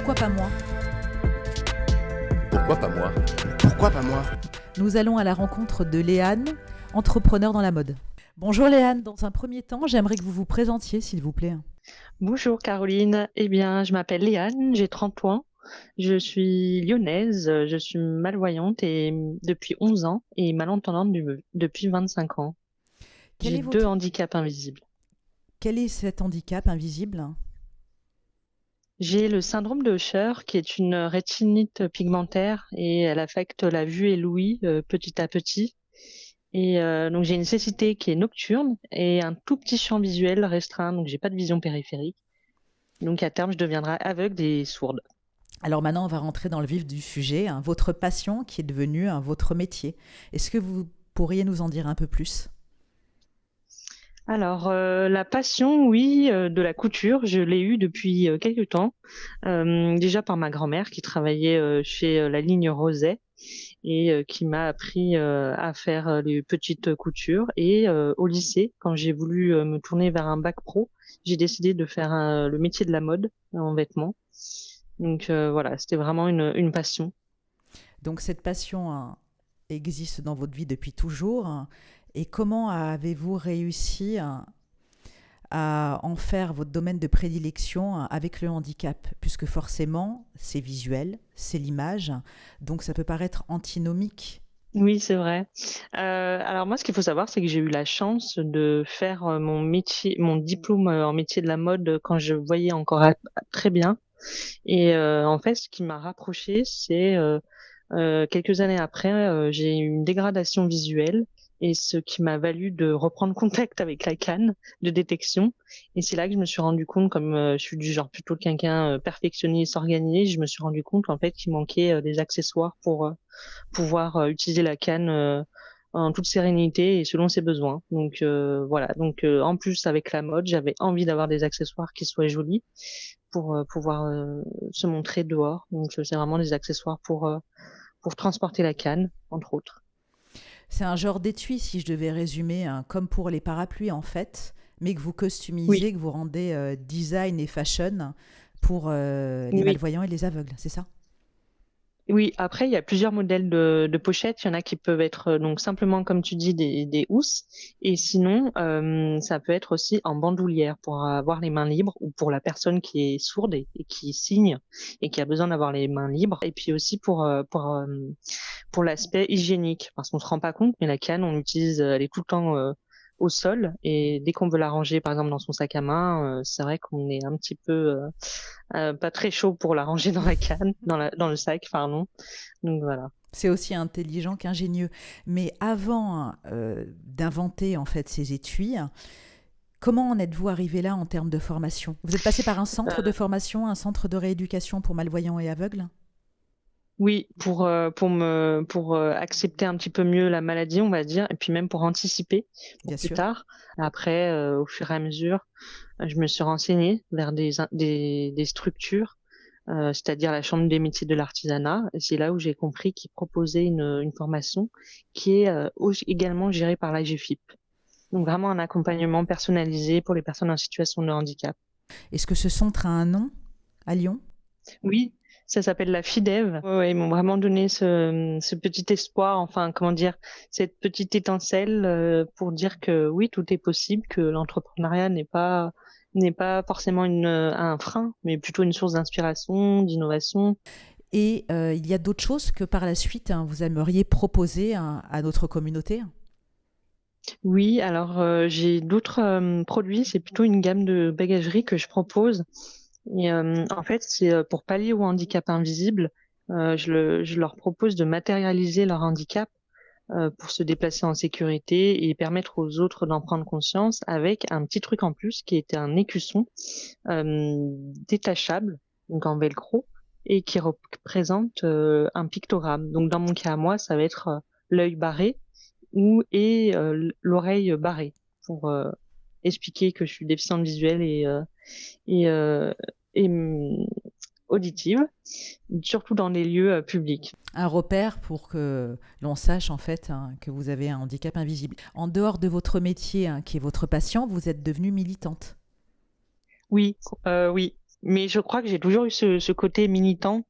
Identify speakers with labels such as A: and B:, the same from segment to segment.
A: Pourquoi pas moi?
B: Pourquoi pas moi?
C: Pourquoi pas moi?
A: Nous allons à la rencontre de Léane, entrepreneur dans la mode. Bonjour Léane, dans un premier temps, j'aimerais que vous vous présentiez s'il vous plaît.
D: Bonjour Caroline, je m'appelle Léane, j'ai 30 ans, je suis lyonnaise, je suis malvoyante depuis 11 ans et malentendante depuis 25 ans.
A: Quel
D: J'ai
A: est
D: 2
A: votre...
D: handicaps invisibles.
A: Quel est cet handicap invisible?
D: J'ai le syndrome de Usher qui est une rétinite pigmentaire et elle affecte la vue et l'ouïe petit à petit. Donc j'ai une cécité qui est nocturne et un tout petit champ visuel restreint, donc j'ai pas de vision périphérique. Donc à terme, je deviendrai aveugle et sourde.
A: Alors maintenant, on va rentrer dans le vif du sujet, votre passion qui est devenue votre métier. Est-ce que vous pourriez nous en dire un peu plus?
D: Alors, la passion, oui, de la couture, je l'ai eue depuis quelques temps. Déjà par ma grand-mère qui travaillait chez la ligne Roset et qui m'a appris à faire les petites coutures. Et au lycée, quand j'ai voulu me tourner vers un bac pro, j'ai décidé de faire le métier de la mode en vêtements. Donc voilà, c'était vraiment une passion.
A: Donc cette passion existe dans votre vie depuis toujours. Et comment avez-vous réussi à en faire votre domaine de prédilection avec le handicap? Puisque forcément, c'est visuel, c'est l'image, donc ça peut paraître antinomique.
D: Oui, c'est vrai. Alors moi, ce qu'il faut savoir, c'est que j'ai eu la chance de faire mon métier, mon diplôme en métier de la mode quand je voyais encore très bien. Et en fait, ce qui m'a rapprochée, c'est quelques années après, j'ai eu une dégradation visuelle et ce qui m'a valu de reprendre contact avec la canne de détection. Et c'est là que je me suis rendu compte, comme je suis du genre plutôt quelqu'un perfectionniste, organisé, je me suis rendu compte qu'en fait, il manquait des accessoires pour pouvoir utiliser la canne en toute sérénité et selon ses besoins. Donc voilà. Donc en plus avec la mode, j'avais envie d'avoir des accessoires qui soient jolis pour pouvoir se montrer dehors. Donc c'est vraiment des accessoires pour transporter la canne, entre autres.
A: C'est un genre d'étui, si je devais résumer, comme pour les parapluies en fait, mais que vous
D: Oui,
A: customisez, que vous rendez design et fashion pour les
D: oui.
A: malvoyants et les aveugles, c'est ça?
D: Oui, après, il y a plusieurs modèles de pochettes. Il y en a qui peuvent être donc simplement, comme tu dis, des housses. Et sinon, ça peut être aussi en bandoulière pour avoir les mains libres ou pour la personne qui est sourde et qui signe et qui a besoin d'avoir les mains libres. Et puis aussi pour l'aspect hygiénique, parce qu'on se rend pas compte, mais la canne, on l'utilise, elle est tout le temps au sol. Et dès qu'on veut la ranger, par exemple, dans son sac à main, c'est vrai qu'on est un petit peu pas très chaud pour la ranger dans la canne, dans le sac, pardon. Donc voilà.
A: C'est aussi intelligent qu'ingénieux. Mais avant d'inventer en fait ces étuis, comment en êtes-vous arrivé là en termes de formation? Vous êtes passé par un centre de formation, un centre de rééducation pour malvoyants et aveugles?
D: Oui, pour accepter un petit peu mieux la maladie, on va dire, et puis même pour anticiper pour
A: Bien
D: plus
A: sûr.
D: tard. Après, au fur et à mesure, je me suis renseignée vers des structures, c'est-à-dire la Chambre des métiers de l'artisanat. Et c'est là où j'ai compris qu'ils proposaient une formation qui est également gérée par l'AGFIP. Donc vraiment un accompagnement personnalisé pour les personnes en situation de handicap.
A: Est-ce que ce centre a un nom à Lyon?
D: Oui, ça s'appelle la FIDEV. Ouais, ouais, ils m'ont vraiment donné ce petit espoir, enfin, comment dire, cette petite étincelle pour dire que oui, tout est possible, que l'entrepreneuriat n'est pas forcément un frein, mais plutôt une source d'inspiration, d'innovation.
A: Et il y a d'autres choses que par la suite, vous aimeriez proposer à notre communauté?
D: Oui, alors j'ai d'autres produits, c'est plutôt une gamme de bagagerie que je propose. Et en fait, c'est pour pallier au handicap invisible. Je leur propose de matérialiser leur handicap pour se déplacer en sécurité et permettre aux autres d'en prendre conscience avec un petit truc en plus qui était un écusson détachable, donc en velcro, et qui représente un pictogramme. Donc dans mon cas à moi, ça va être l'œil barré et l'oreille barrée pour expliquer que je suis déficiente visuelle et, euh, et auditive, surtout dans les lieux publics.
A: Un repère pour que l'on sache en fait que vous avez un handicap invisible. En dehors de votre métier, qui est votre patient, vous êtes devenue militante.
D: Oui, oui. Mais je crois que j'ai toujours eu ce côté militant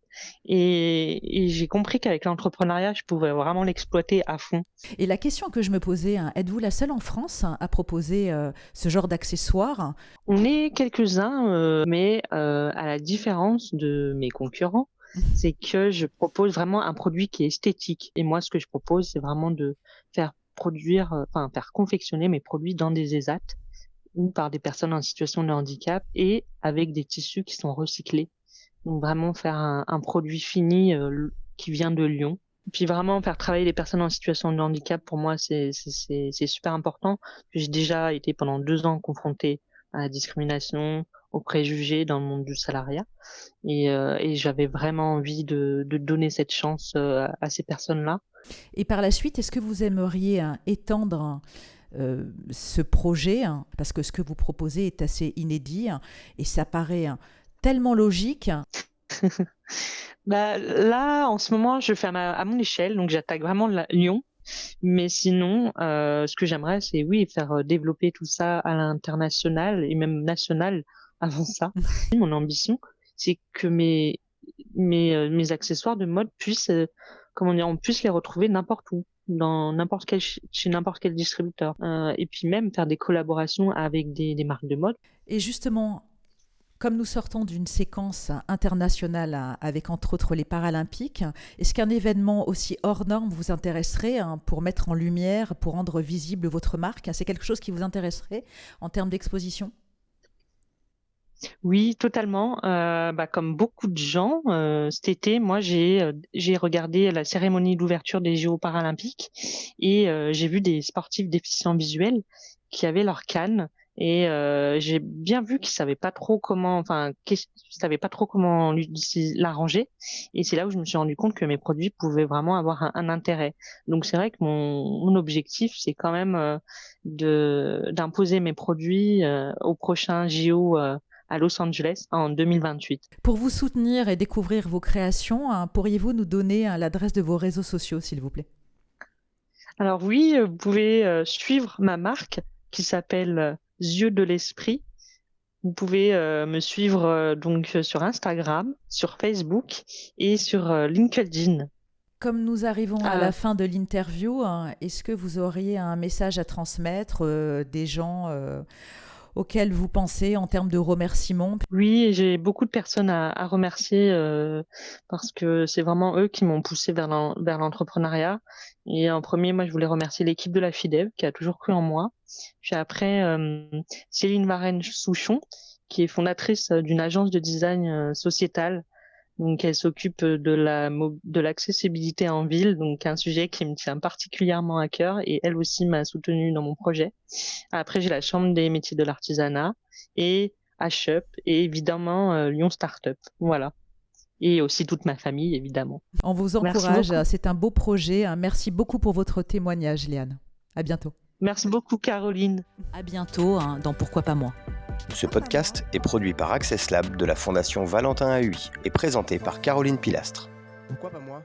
D: et j'ai compris qu'avec l'entrepreneuriat, je pouvais vraiment l'exploiter à fond.
A: Et la question que je me posais, êtes-vous la seule en France à proposer ce genre d'accessoires?
D: On est quelques-uns, mais à la différence de mes concurrents, c'est que je propose vraiment un produit qui est esthétique et moi, ce que je propose, c'est vraiment de faire produire, faire confectionner mes produits dans des ESAT ou par des personnes en situation de handicap et avec des tissus qui sont recyclés. Donc vraiment faire un produit fini, qui vient de Lyon. Puis vraiment faire travailler les personnes en situation de handicap, pour moi, c'est super important. J'ai déjà été pendant 2 ans confrontée à la discrimination, aux préjugés dans le monde du salariat et j'avais vraiment envie de donner cette chance, à ces personnes-là.
A: Et par la suite, est-ce que vous aimeriez étendre ce projet, parce que ce que vous proposez est assez inédit et ça paraît tellement logique.
D: Bah, là, en ce moment, je fais à mon échelle, donc j'attaque vraiment Lyon. Mais sinon, ce que j'aimerais, c'est oui, faire développer tout ça à l'international et même national avant ça. Mon ambition, c'est que mes accessoires de mode puissent, comment dire, on puisse les retrouver n'importe où, dans n'importe quel chez n'importe quel distributeur. Et puis même faire des collaborations avec des marques de mode.
A: Et justement, comme nous sortons d'une séquence internationale avec entre autres les Paralympiques, est-ce qu'un événement aussi hors norme vous intéresserait pour mettre en lumière, pour rendre visible votre marque? C'est quelque chose qui vous intéresserait en termes d'exposition?
D: Oui, totalement. Comme beaucoup de gens, cet été, moi, j'ai regardé la cérémonie d'ouverture des JO paralympiques et j'ai vu des sportifs déficients visuels qui avaient leur canne et j'ai bien vu qu'ils savaient pas trop comment, savaient pas trop comment la ranger et c'est là où je me suis rendu compte que mes produits pouvaient vraiment avoir un intérêt. Donc c'est vrai que mon objectif, c'est quand même d'imposer mes produits au prochain JO à Los Angeles en 2028.
A: Pour vous soutenir et découvrir vos créations, pourriez-vous nous donner l'adresse de vos réseaux sociaux, s'il vous plaît?
D: Alors oui, vous pouvez suivre ma marque qui s'appelle Yeux de l'Esprit. Vous pouvez me suivre sur Instagram, sur Facebook et sur LinkedIn.
A: Comme nous arrivons à
D: Ah,
A: la fin de l'interview, est-ce que vous auriez un message à transmettre, des gens auxquels vous pensez en termes de remerciements?
D: oui, j'ai beaucoup de personnes à remercier parce que c'est vraiment eux qui m'ont poussé vers l'entrepreneuriat. Et en premier, moi, je voulais remercier l'équipe de la FIDEV qui a toujours cru en moi. Puis après, Céline Varenne-Souchon, qui est fondatrice d'une agence de design sociétal. Donc, elle s'occupe de l'accessibilité en ville, donc un sujet qui me tient particulièrement à cœur. Et elle aussi m'a soutenue dans mon projet. Après, j'ai la Chambre des métiers de l'artisanat et HUP et évidemment Lyon Startup. Voilà. Et aussi toute ma famille, évidemment.
A: On vous
D: Merci
A: encourage,
D: beaucoup.
A: c'est un beau projet. Merci beaucoup pour votre témoignage, Léane. À bientôt.
D: Merci beaucoup, Caroline.
A: À bientôt dans Pourquoi pas moi.
B: Ce podcast est produit par Access Lab de la Fondation Valentin AUI et présenté par Caroline Pilastre.
C: Pourquoi pas moi ?